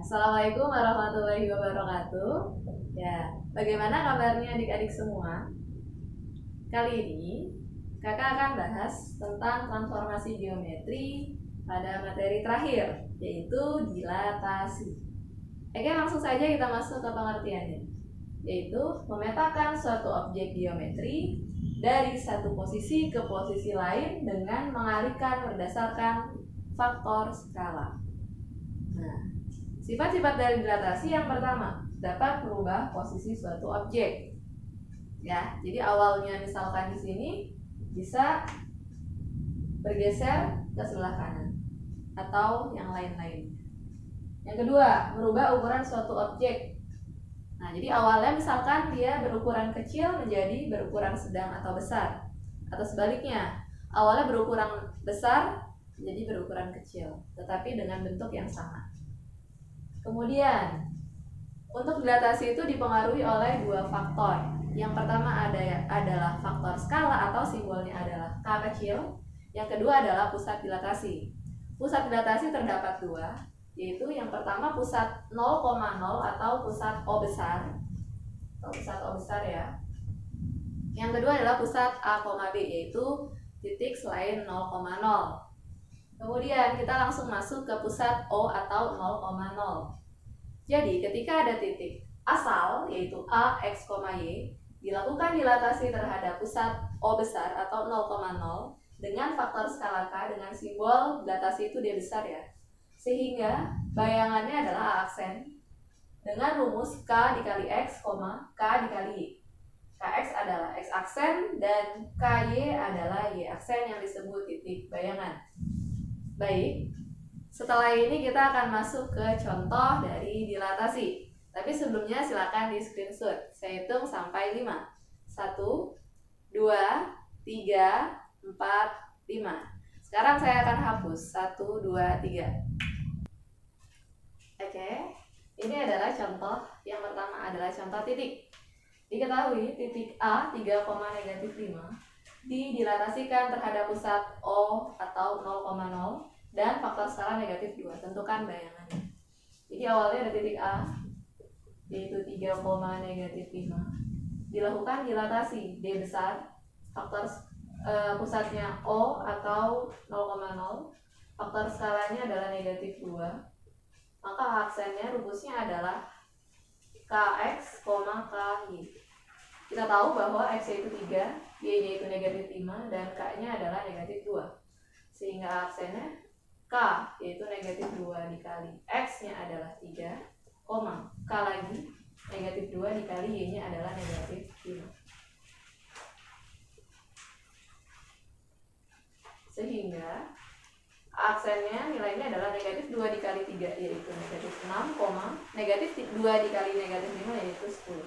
Assalamualaikum warahmatullahi wabarakatuh. Ya, bagaimana kabarnya adik-adik semua? Kali ini kakak akan bahas tentang transformasi geometri pada materi terakhir, yaitu dilatasi. Oke, langsung saja kita masuk ke pengertiannya, yaitu memetakan suatu objek geometri dari satu posisi ke posisi lain dengan mengalihkan berdasarkan faktor skala. Nah, sifat-sifat dari dilatasi yang pertama, dapat merubah posisi suatu objek. Ya, jadi awalnya misalkan di sini bisa bergeser ke sebelah kanan atau yang lain-lain. Yang kedua, merubah ukuran suatu objek. Nah, jadi awalnya misalkan dia berukuran kecil menjadi berukuran sedang atau besar, atau sebaliknya, awalnya berukuran besar menjadi berukuran kecil, tetapi dengan bentuk yang sama. Kemudian, untuk dilatasi itu dipengaruhi oleh dua faktor. Yang pertama adalah faktor skala atau simbolnya adalah K kecil. Yang kedua adalah pusat dilatasi. Pusat dilatasi terdapat dua, yaitu yang pertama pusat 0,0 atau pusat O besar. Atau pusat O besar ya. Yang kedua adalah pusat A, B, yaitu titik selain 0,0. Kemudian kita langsung masuk ke pusat O atau 0,0. Jadi ketika ada titik asal yaitu A, X, Y, dilakukan dilatasi terhadap pusat O besar atau 0,0 dengan faktor skala K dengan simbol dilatasi itu dia besar ya. Sehingga bayangannya adalah A aksen dengan rumus K dikali X, K dikali Y. Kx adalah X aksen dan Ky adalah Y aksen yang disebut titik bayangan. Baik, setelah ini kita akan masuk ke contoh dari dilatasi. Tapi sebelumnya silakan di screenshot. Saya hitung sampai 5. 1, 2, 3, 4, 5. Sekarang saya akan hapus 1, 2, 3. Oke, ini adalah contoh. Yang pertama adalah contoh titik. Diketahui titik A 3,-5 dilatasikan terhadap pusat O atau 0,0 dan faktor skala -2. Tentukan bayangannya. Jadi awalnya ada titik A yaitu 3,-5. Dilakukan dilatasi D besar, faktor pusatnya O atau 0,0, faktor skalanya adalah -2. Maka aksennya rumusnya adalah Kx, Ky. Kita tahu bahwa X yaitu 3, Y-nya itu -5, dan K-nya adalah -2. Sehingga aksennya K yaitu -2 dikali X-nya adalah 3, K lagi -2 dikali Y-nya adalah -5. Sehingga aksennya nilainya adalah -2 dikali 3 yaitu -6, -2 dikali -5 yaitu 10.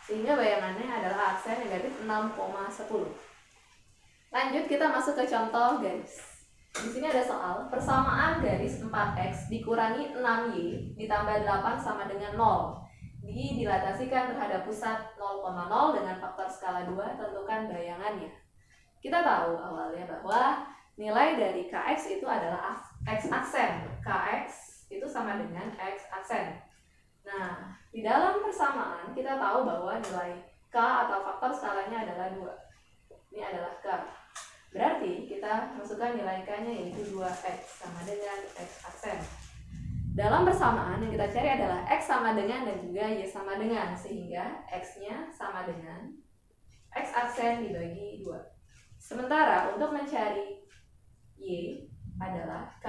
Sehingga bayangannya adalah aksen -6,10. Lanjut kita masuk ke contoh garis. Di sini ada soal persamaan garis 4x dikurangi 6y ditambah 8 sama dengan 0. Dilatasikan terhadap pusat 0,0 dengan faktor skala 2, tentukan bayangannya. Kita tahu awalnya bahwa nilai dari Kx itu adalah X aksen. Kx itu sama dengan X aksen. Nah, di dalam persamaan kita tahu bahwa nilai K atau faktor skalanya adalah 2. Ini adalah K. Berarti kita masukkan nilai K-nya yaitu 2X sama dengan X aksen. Dalam persamaan yang kita cari adalah X sama dengan dan juga Y sama dengan, sehingga X-nya sama dengan X aksen dibagi 2. Sementara untuk mencari Y adalah K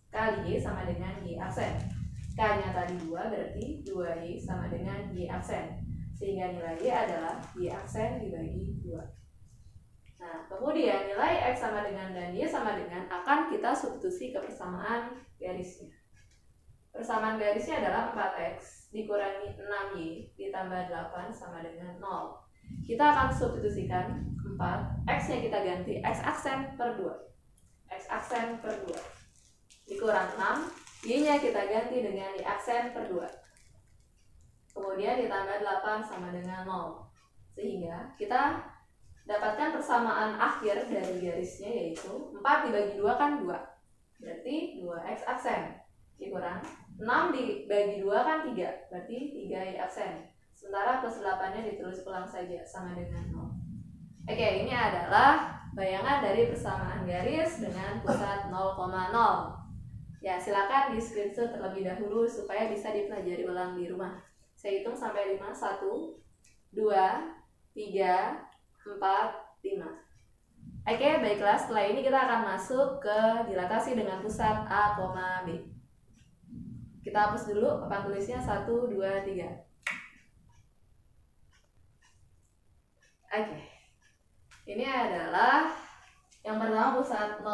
kali Y sama dengan Y aksen. K-nya tadi 2, berarti 2Y sama dengan Y aksen. Sehingga nilai Y adalah Y aksen dibagi 2. Nah, kemudian nilai X sama dengan dan Y sama dengan akan kita substitusi ke persamaan garisnya. Persamaan garisnya adalah 4X dikurangi 6Y ditambah 8 sama dengan 0. Kita akan substitusikan 4, X-nya kita ganti X aksen per 2. X aksen per 2 dikurang 6, Y-nya kita ganti dengan Y aksen per 2. Kemudian ditambah 8 sama dengan 0. Sehingga kita dapatkan persamaan akhir dari garisnya yaitu 4 dibagi 2 kan 2. Berarti 2X aksen dikurang 6 dibagi 2 kan 3, berarti 3 Y aksen. Sementara plus 8-nya ditulis ulang saja sama dengan 0. Oke, ini adalah bayangan dari persamaan garis dengan pusat 0,0. Ya, silakan di screenshot terlebih dahulu supaya bisa dipelajari ulang di rumah. Saya hitung sampai 5. 1, 2, 3, 4, 5. Oke, baiklah. Setelah ini kita akan masuk ke dilatasi dengan pusat A, B. Kita hapus dulu papan tulisnya 1, 2, 3. Oke. Ini adalah yang pertama pusat 0,0.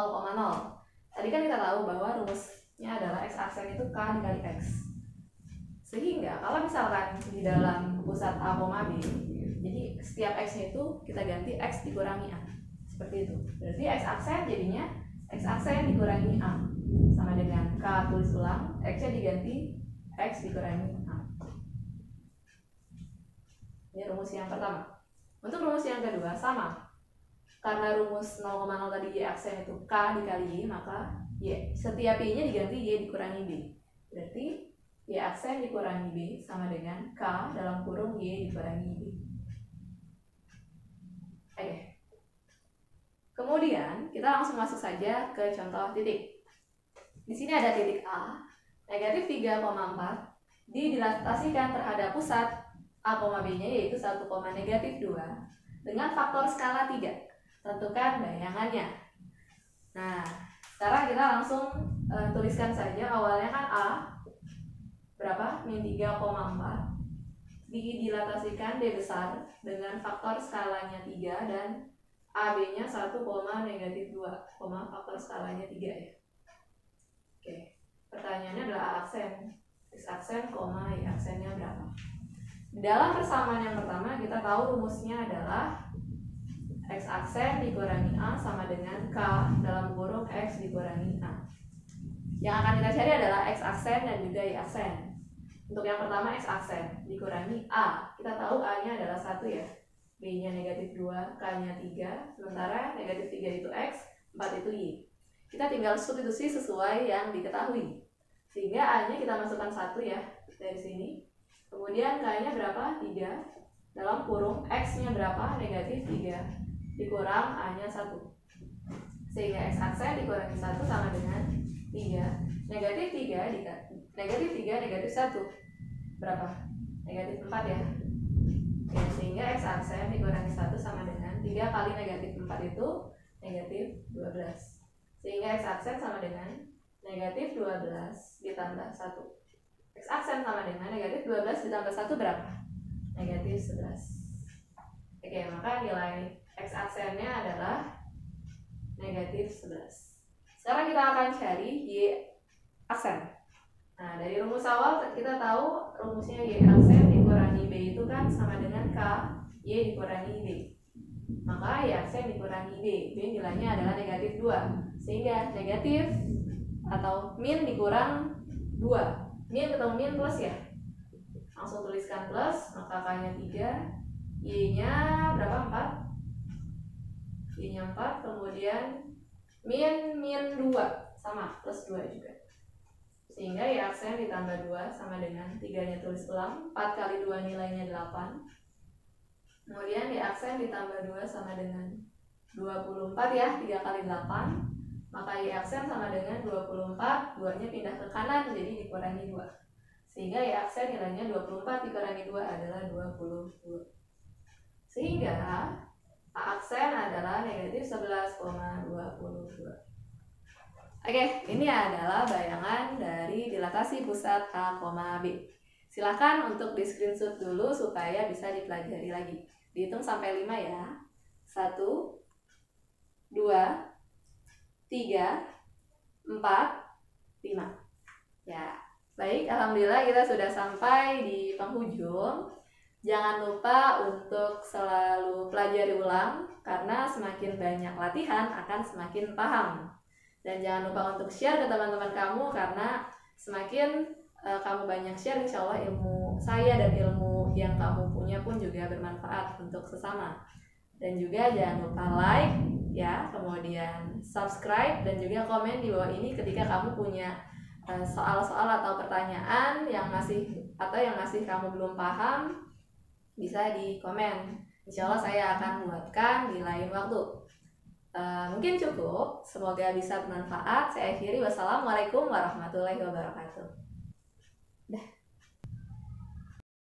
Tadi kan kita tahu bahwa rumusnya adalah X aksen itu K dikali X. Sehingga kalau misalkan di dalam pusat A, B, jadi setiap X-nya itu kita ganti X dikurangi A. Seperti itu. Berarti X aksen jadinya X aksen dikurangi A. Sama dengan K tulis ulang, X-nya diganti X dikurangi A. Ini rumus yang pertama. Untuk rumus yang kedua sama. Karena rumus 0,0 tadi Y aksen itu K dikali Y, maka Y setiap Y-nya diganti Y dikurangi B. Berarti Y aksen dikurangi B sama dengan K dalam kurung Y dikurangi B. Oke. Kemudian kita langsung masuk saja ke contoh titik. Di sini ada titik A, negatif 3,4 didilatasikan terhadap pusat A, B-nya yaitu 1, negatif 2 dengan faktor skala 3. Tentukan bayangannya. Nah, sekarang kita langsung tuliskan saja. Awalnya kan A berapa? Min 3,4 didilatasikan D besar dengan faktor skalanya 3 dan AB-nya 1, negatif 2, faktor skalanya 3 ya. Oke. Pertanyaannya adalah A aksen, X aksen, Y aksennya berapa? Di dalam persamaan yang pertama kita tahu rumusnya adalah X aksen dikurangi A sama dengan K dalam kurung X dikurangi A. Yang akan kita cari adalah X aksen dan juga Y aksen. Untuk yang pertama X aksen dikurangi A. Kita tahu A-nya adalah 1 ya. B-nya negatif 2, K-nya 3. Sementara negatif 3 itu X, 4 itu Y. Kita tinggal substitusi sesuai yang diketahui. Sehingga A-nya kita masukkan 1 ya dari sini. Kemudian K-nya berapa? 3. Dalam kurung X-nya berapa? Negatif 3. Dikurang A-nya 1. Sehingga X aksen dikurangi 1 sama dengan 3. Negatif 3 negatif 1 berapa? Negatif 4 ya. Oke, sehingga X aksen dikurangi 1 sama dengan 3 kali negatif 4 itu negatif 12. Sehingga X aksen sama dengan negatif 12 ditambah 1. X aksen sama dengan negatif 12 ditambah 1 berapa? Negatif 11. Oke, maka nilai X aksennya adalah negatif 11. Sekarang kita akan cari Y aksen. Nah, dari rumus awal kita tahu rumusnya Y aksen dikurangi B itu kan sama dengan K Y dikurangi B. Maka Y aksen dikurangi B. B nilainya adalah negatif 2. Sehingga negatif atau min dikurang 2. Min ketemu min plus ya. Langsung tuliskan plus, maka K-nya 3, Y-nya berapa? 4. Y-nya 4, kemudian min 2 sama plus 2 juga. Sehingga Y aksen ditambah 2 sama dengan 3-nya tulis ulang, 4 kali 2 nilainya 8. Kemudian Y aksen ditambah 2 sama dengan 24 ya, 3 kali 8. Maka Y aksen sama dengan 24, 2-nya pindah ke kanan jadi dikurangi 2. Sehingga Y aksen nilainya 24 dikurangi 2 adalah 22. Sehingga A aksen adalah negatif 11,22. Oke, ini adalah bayangan dari dilatasi pusat A, B. Silakan untuk di screenshot dulu supaya bisa dipelajari lagi. Dihitung sampai 5 ya. 1, 2, 3, 4, 5. Ya, baik. Alhamdulillah kita sudah sampai di penghujung. Jangan lupa untuk selalu pelajari ulang, karena semakin banyak latihan akan semakin paham. Dan jangan lupa untuk share ke teman-teman kamu, karena semakin kamu banyak share, insya Allah ilmu saya dan ilmu yang kamu punya pun juga bermanfaat untuk sesama. Dan juga jangan lupa like ya, kemudian subscribe dan juga komen di bawah ini ketika kamu punya soal-soal atau pertanyaan yang masih kamu belum paham, bisa di komen. Insya Allah saya akan buatkan di lain waktu. Mungkin cukup, semoga bisa bermanfaat. Saya akhiri, wassalamualaikum warahmatullahi wabarakatuh. Dah.